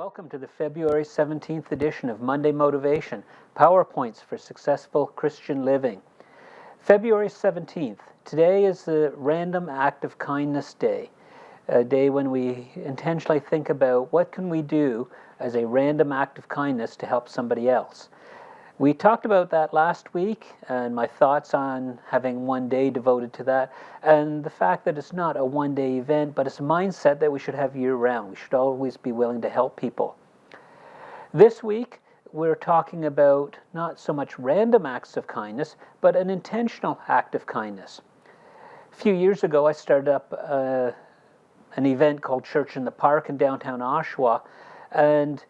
Welcome to the February 17th edition of Monday Motivation, PowerPoints for Successful Christian Living. February 17th, today is the Random Act of Kindness Day, a day when we intentionally think about what can we do as a random act of kindness to help somebody else. We talked about that last week and my thoughts on having one day devoted to that and the fact that it's not a one-day event, but it's a mindset that we should have year-round. We should always be willing to help people. This week, we're talking about not so much random acts of kindness, but an intentional act of kindness. A few years ago, I started up an event called Church in the Park in Downtown Oshawa, and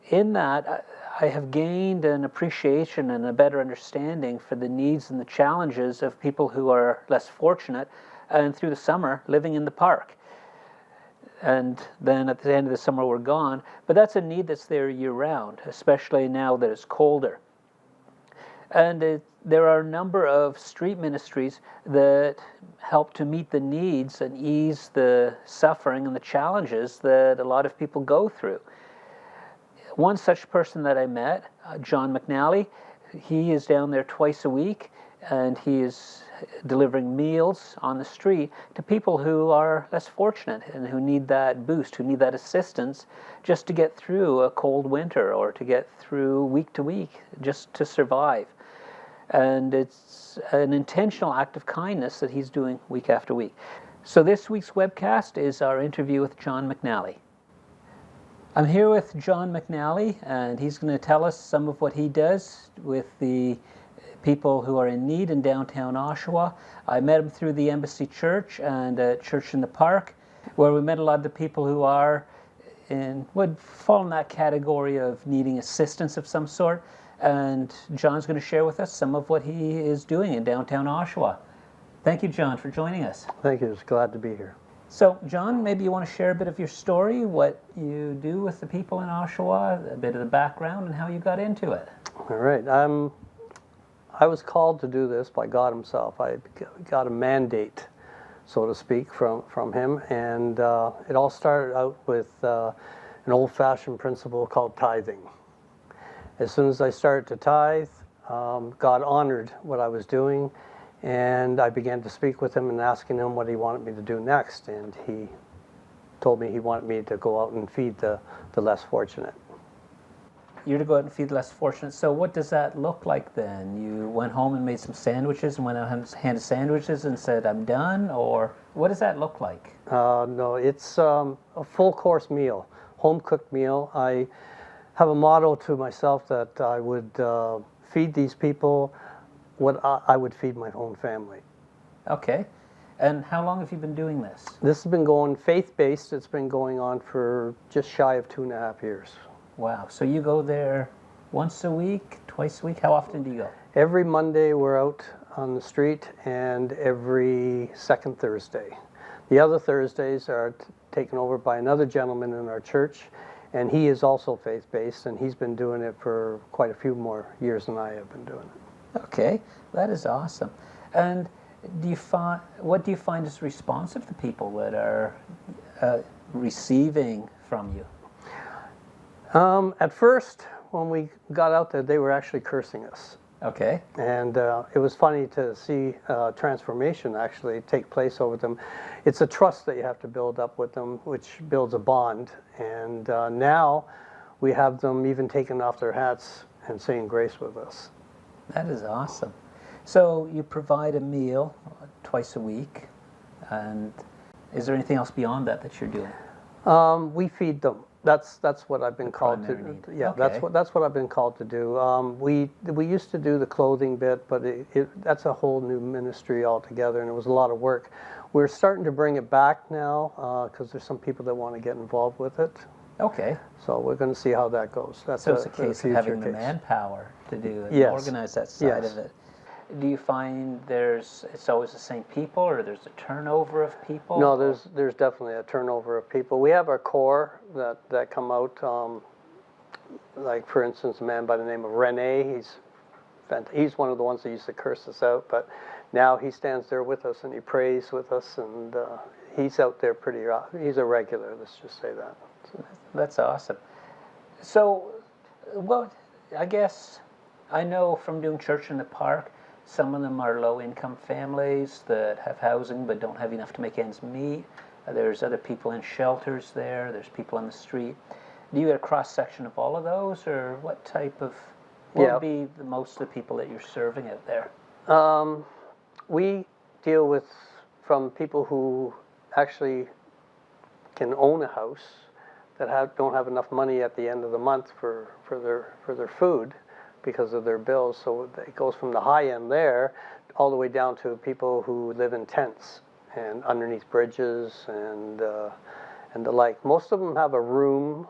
in that, I have gained an appreciation and a better understanding for the needs and the challenges of people who are less fortunate and through the summer living in the park. And then at the end of the summer we're gone, but that's a need that's there year-round, especially now that it's colder. And there are a number of street ministries that help to meet the needs and ease the suffering and the challenges that a lot of people go through. One such person that I met, John McNally, he is down there twice a week and he is delivering meals on the street to people who are less fortunate and who need that boost, who need that assistance just to get through a cold winter or to get through week to week, just to survive. And it's an intentional act of kindness that he's doing week after week. So this week's webcast is our interview with John McNally. I'm here with John McNally, and he's going to tell us some of what he does with the people who are in need in downtown Oshawa. I met him through the Embassy Church and Church in the Park, where we met a lot of the people who would fall in that category of needing assistance of some sort. And John's going to share with us some of what he is doing in downtown Oshawa. Thank you, John, for joining us. Thank you. It's glad to be here. So, John, maybe you want to share a bit of your story, what you do with the people in Oshawa, a bit of the background, and how you got into it. All right. I was called to do this by God himself. I got a mandate, so to speak, from him. And it all started out with an old-fashioned principle called tithing. As soon as I started to tithe, God honored what I was doing. And I began to speak with him and asking him what he wanted me to do next. And he told me he wanted me to go out and feed the less fortunate. You're to go out and feed the less fortunate. So what does that look like then? You went home and made some sandwiches and went out and handed sandwiches and said, I'm done? Or what does that look like? No, it's a full course meal, home cooked meal. I have a motto to myself that I would feed these people what I would feed my own family. Okay. And how long have you been doing this? This has been going faith-based. It's been going on for just shy of 2.5 years. Wow. So you go there once a week, twice a week? How often do you go? Every Monday we're out on the street, and every second Thursday. The other Thursdays are taken over by another gentleman in our church, and he is also faith-based, and he's been doing it for quite a few more years than I have been doing it. Okay, that is awesome. And what do you find is responsive to people that are receiving from you? At first, when we got out there, they were actually cursing us. Okay. And it was funny to see transformation actually take place over them. It's a trust that you have to build up with them, which builds a bond. And now we have them even taking off their hats and saying grace with us. That is awesome. So you provide a meal twice a week, and is there anything else beyond that you're doing? We feed them. That's what I've been called to do. Yeah, okay. That's what I've been called to do. We used to do the clothing bit, but that's a whole new ministry altogether, and it was a lot of work. We're starting to bring it back now because there's some people that want to get involved with it. Okay. So we're going to see how that goes. So it's a case of having the manpower to do it, yes. Organize that side of it. Do you find it's always the same people, or there's a turnover of people? No, there's definitely a turnover of people. We have our core that come out, like for instance, a man by the name of Rene. He's one of the ones that used to curse us out, but now he stands there with us and he prays with us, and he's out there he's a regular, let's just say that. That's awesome. So, well, I guess I know from doing church in the park, some of them are low-income families that have housing but don't have enough to make ends meet. There's other people in shelters there. There's people on the street. Do you get a cross-section of all of those, or what type of, what Yeah. would be the most of the people that you're serving out there? We deal with from people who actually can own a house that don't have enough money at the end of the month for their food because of their bills. So it goes from the high end there all the way down to people who live in tents and underneath bridges and the like. Most of them have a room.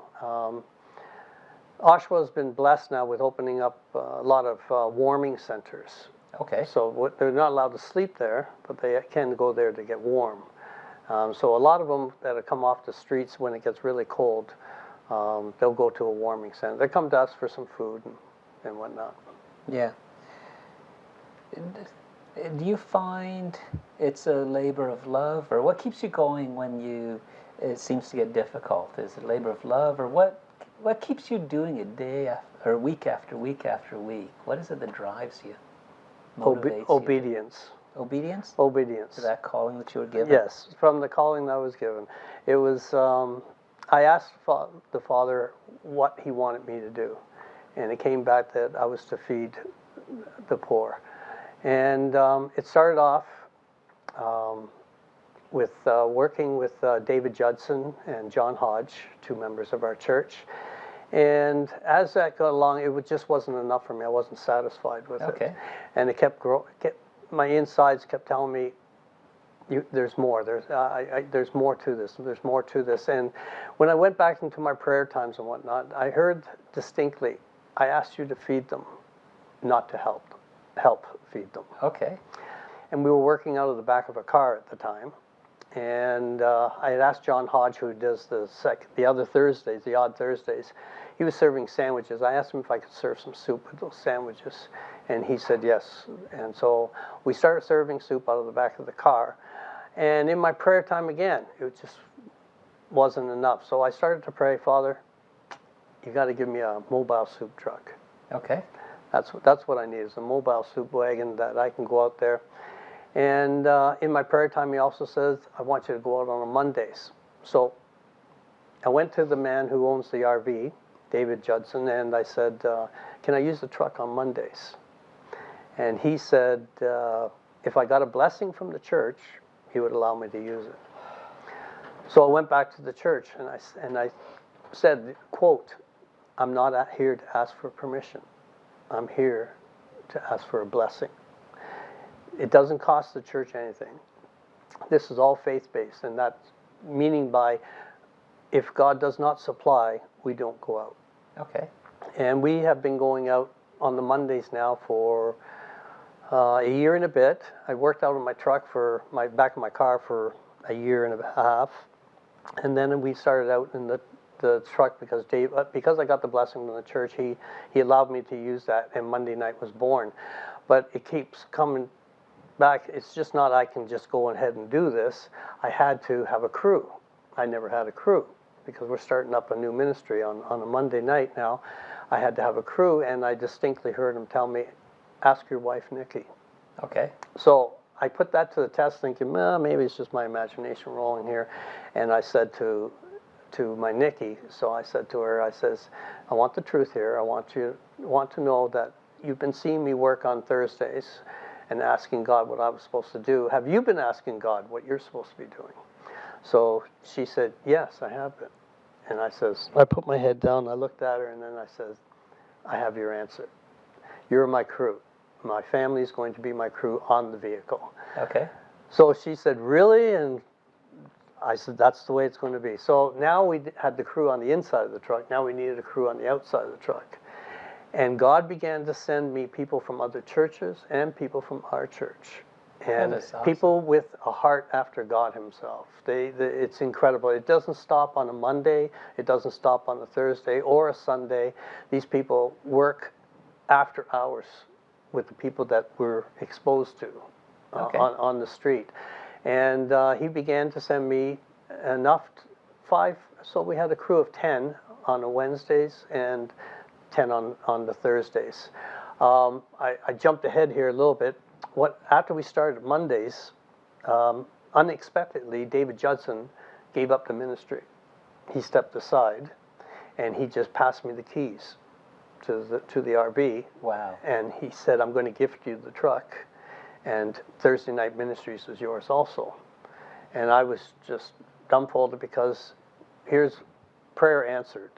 Oshawa's been blessed now with opening up a lot of warming centers. Okay. So they're not allowed to sleep there, but they can go there to get warm. So a lot of them that have come off the streets when it gets really cold, they'll go to a warming center. They come to us for some food and whatnot. Yeah. Do you find it's a labor of love, or what keeps you going when it seems to get difficult? Is it labor of love, or what keeps you doing it or week after week after week? What is it that drives you, motivates Obedience. you? Obedience? Obedience. To that calling that you were given? Yes, from the calling that I was given. It was, I asked the Father what he wanted me to do, and it came back that I was to feed the poor. And it started off with working with David Judson and John Hodge, two members of our church. And as that got along, just wasn't enough for me. I wasn't satisfied with it. And it kept growing. My insides kept telling me, there's more. There's more to this. There's more to this. And when I went back into my prayer times and whatnot, I heard distinctly, I asked you to feed them, not to help feed them. Okay. And we were working out of the back of a car at the time. And I had asked John Hodge, who does the other Thursdays, the odd Thursdays, he was serving sandwiches. I asked him if I could serve some soup with those sandwiches, and he said yes. And so we started serving soup out of the back of the car. And in my prayer time again, it just wasn't enough. So I started to pray, Father, you got to give me a mobile soup truck. Okay. That's what I need, is a mobile soup wagon that I can go out there. And in my prayer time, he also says, I want you to go out on Mondays. So I went to the man who owns the RV, David Judson, and I said, can I use the truck on Mondays? And he said, if I got a blessing from the church, he would allow me to use it. So I went back to the church, and I said, quote, I'm not here to ask for permission. I'm here to ask for a blessing. It doesn't cost the church anything. This is all faith-based, and that's meaning by, if God does not supply, we don't go out. Okay. And we have been going out on the Mondays now for a year and a bit. I worked out in my truck back of my car for a year and a half, and then we started out in the truck because I got the blessing from the church. He allowed me to use that, and Monday night was born. But it keeps coming back. It's just not I can just go ahead and do this. I had to have a crew. I never had a crew because we're starting up a new ministry on a Monday night now. I had to have a crew, and I distinctly heard him tell me, ask your wife, Nikki. Okay. So I put that to the test thinking, maybe it's just my imagination rolling here. And I said to my Nikki, so I said to her, I says, I want the truth here. I want to know that you've been seeing me work on Thursdays and asking God what I was supposed to do. Have you been asking God what you're supposed to be doing? So she said, yes, I have been. And I put my head down, I looked at her, and then I said, I have your answer. You're my crew. My family is going to be my crew on the vehicle. Okay. So she said, really? And I said, that's the way it's going to be. So now we had the crew on the inside of the truck. Now we needed a crew on the outside of the truck. And God began to send me people from other churches and people from our church. And awesome. People with a heart after God himself. It's incredible. It doesn't stop on a Monday. It doesn't stop on a Thursday or a Sunday. These people work after hours with the people that we're exposed to on the street. And he began to send me enough, so we had a crew of 10 on the Wednesdays and 10 on the Thursdays. I jumped ahead here a little bit. After we started Mondays, unexpectedly, David Judson gave up the ministry. He stepped aside, and he just passed me the keys to the RV. Wow. And he said, I'm going to gift you the truck, and Thursday night ministries is yours also. And I was just dumbfolded, because here's prayer answered.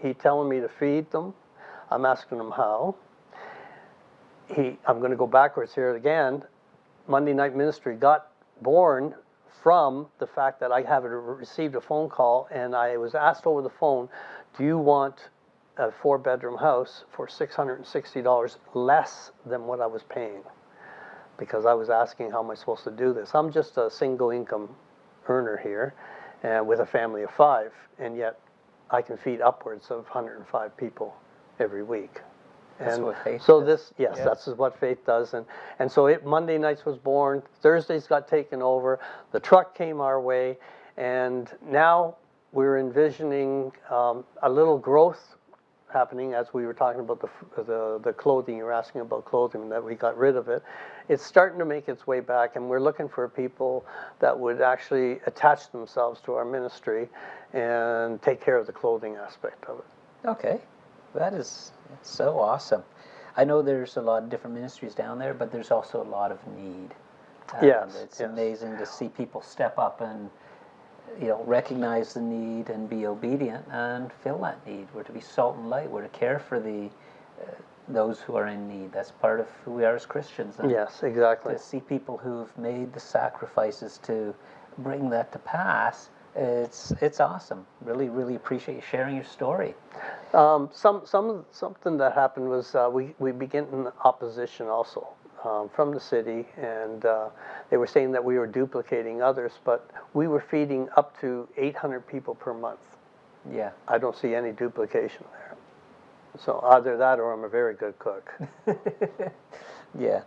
He telling me to feed them. I'm asking him how. I'm going to go backwards here again. Monday night ministry got born from the fact that I had received a phone call, and I was asked over the phone, do you want a 4-bedroom house for $660 less than what I was paying? Because I was asking, how am I supposed to do this? I'm just a single income earner here, with a family of 5, and yet I can feed upwards of 105 people every week. That's what faith so does. that's what faith does. And so Monday nights was born, Thursdays got taken over, the truck came our way, and now we're envisioning a little growth happening, as we were talking about the clothing. You were asking about clothing, that we got rid of it. It's starting to make its way back, and we're looking for people that would actually attach themselves to our ministry and take care of the clothing aspect of it. Okay, that's so awesome. I know there's a lot of different ministries down there, but there's also a lot of need. Yes, it's amazing to see people step up and recognize the need and be obedient and fill that need. We're to be salt and light. We're to care for those who are in need. That's part of who we are as Christians. And yes, exactly. to see people who've made the sacrifices to bring that to pass, it's awesome. Really, really appreciate you sharing your story. Something that happened was we began in opposition also from the city, and they were saying that we were duplicating others, but we were feeding up to 800 people per month. Yeah. I don't see any duplication there. So either that, or I'm a very good cook. Yeah.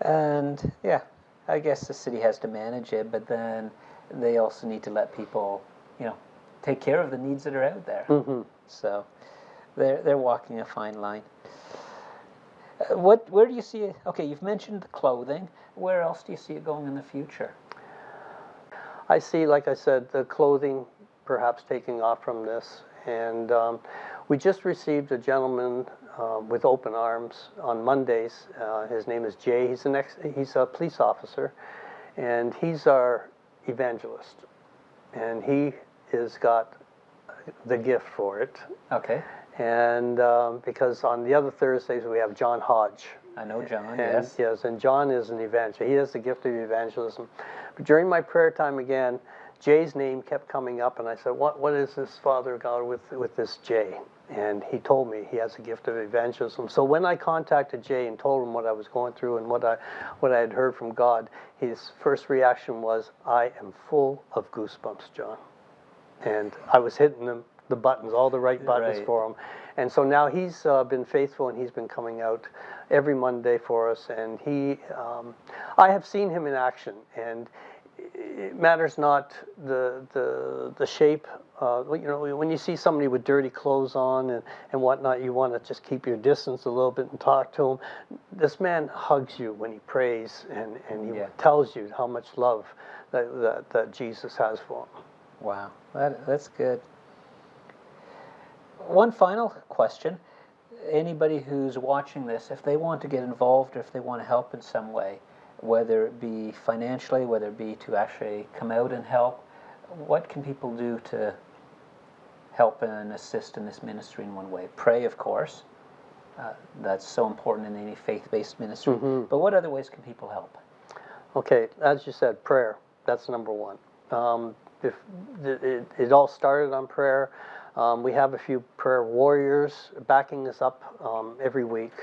And yeah, I guess the city has to manage it, but then they also need to let people, take care of the needs that are out there. Mm-hmm. So they're walking a fine line. Where do you see it? Okay, you've mentioned the clothing. Where else do you see it going in the future? I see, like I said, the clothing perhaps taking off from this. And we just received a gentleman with open arms on Mondays. His name is Jay. He's a police officer, and he's our evangelist. And he has got the gift for it. Okay. And because on the other Thursdays we have John Hodge. I know John, And, yes. Yes, and John is an evangelist. He has the gift of evangelism. But during my prayer time again, Jay's name kept coming up, and I said, what is this, Father God, with this Jay? And he told me he has a gift of evangelism. So when I contacted Jay and told him what I was going through and what I had heard from God, his first reaction was, I am full of goosebumps, John. And I was hitting the buttons, all the right buttons for him. And so now he's been faithful, and he's been coming out every Monday for us. And I have seen him in action, and it matters not the shape. When you see somebody with dirty clothes on and whatnot, you want to just keep your distance a little bit and talk to him. This man hugs you when he prays, and he tells you how much love that Jesus has for him. Wow, that's good. One final question. Anybody who's watching this, if they want to get involved or if they want to help in some way, whether it be financially, whether it be to actually come out and help, what can people do to help and assist in this ministry in one way? Pray, of course. That's so important in any faith-based ministry. Mm-hmm. But what other ways can people help? Okay, as you said, prayer. That's number one. It all started on prayer. We have a few prayer warriors backing us up every week.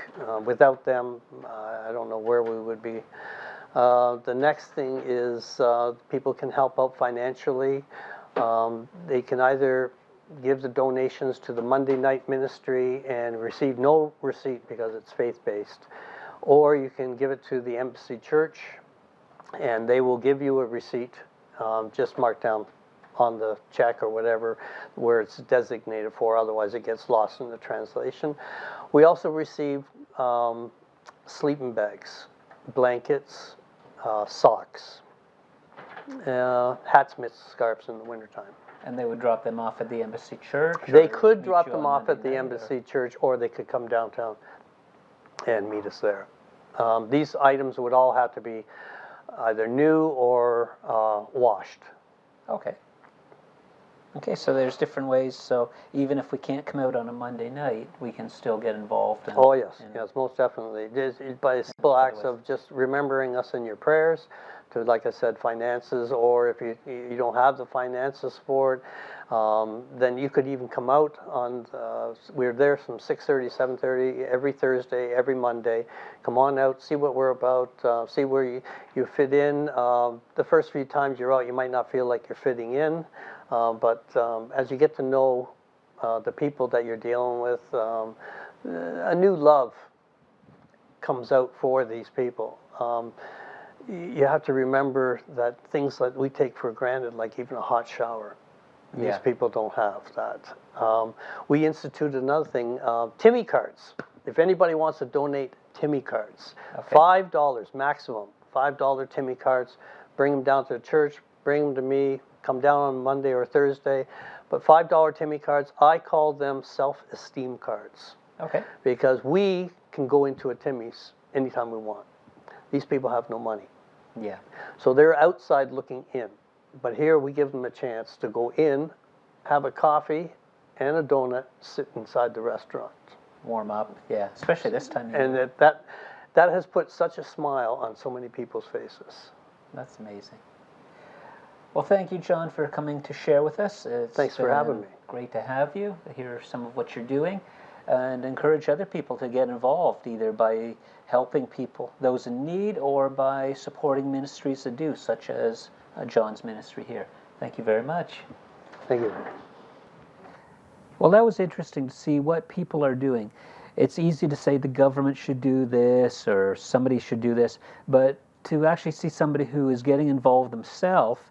Without them, I don't know where we would be. The next thing is people can help out financially. They can either give the donations to the Monday night ministry and receive no receipt because it's faith-based, or you can give it to the Embassy Church, and they will give you a receipt. Just mark down on the check or whatever where it's designated for, otherwise it gets lost in the translation. We also receive sleeping bags, blankets, socks, hats, mitts, scarves in the wintertime. And they would drop them off at the Embassy Church? They or could meet drop you them on off at Monday the night, Embassy Church, or they could come downtown and meet us there. These items would all have to be either new or washed. Okay. Okay, so there's different ways. So even if we can't come out on a Monday night, we can still get involved. Oh yes, yes, most definitely. By simple acts of just remembering us in your prayers, to, like I said, finances, or if you don't have the finances for it, then you could even come out on. We're there from 6:30, 7:30 every Thursday, every Monday. Come on out, see what we're about, see where you fit in. The first few times you're out, you might not feel like you're fitting in, but as you get to know the people that you're dealing with, a new love comes out for these people. You have to remember that things that we take for granted, like even a hot shower, these people don't have that. We instituted another thing, Timmy cards. If anybody wants to donate Timmy cards, Okay. $5 maximum, $5 Timmy cards, bring them down to the church, bring them to me, come down on Monday or Thursday. But $5 Timmy cards, I call them self-esteem cards. Okay. Because we can go into a Timmy's anytime we want. These people have no money. Yeah. So they're outside looking in. But here we give them a chance to go in, have a coffee and a donut, sit inside the restaurant. Warm up. Yeah. Especially this time of And year. that has put such a smile on so many people's faces. That's amazing. Well, thank you, John, for coming to share with us. Thanks for having me. Great to have you, hear some of what you're doing, and encourage other people to get involved, either by helping people, those in need, or by supporting ministries that do, such as John's ministry here. Thank you very much. Thank you. Well, that was interesting to see what people are doing. It's easy to say the government should do this or somebody should do this, but to actually see somebody who is getting involved themselves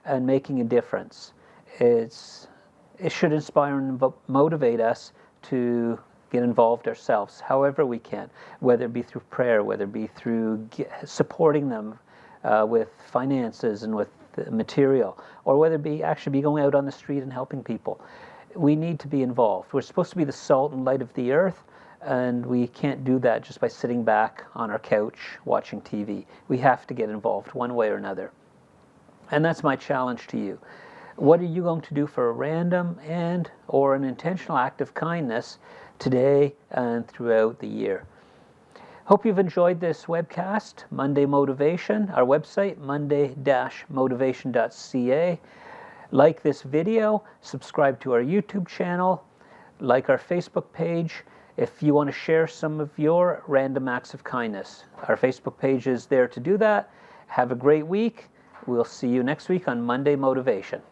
and making a difference, it should inspire and motivate us to get involved ourselves, however we can, whether it be through prayer, whether it be through supporting them with finances and with material, or whether it be actually going out on the street and helping people. We need to be involved. We're supposed to be the salt and light of the earth, and we can't do that just by sitting back on our couch watching TV. We have to get involved one way or another. And that's my challenge to you. What are you going to do for a random or an intentional act of kindness today and throughout the year? Hope you've enjoyed this webcast, Monday Motivation. Our website, monday-motivation.ca. Like this video, subscribe to our YouTube channel, like our Facebook page if you want to share some of your random acts of kindness. Our Facebook page is there to do that. Have a great week. We'll see you next week on Monday Motivation.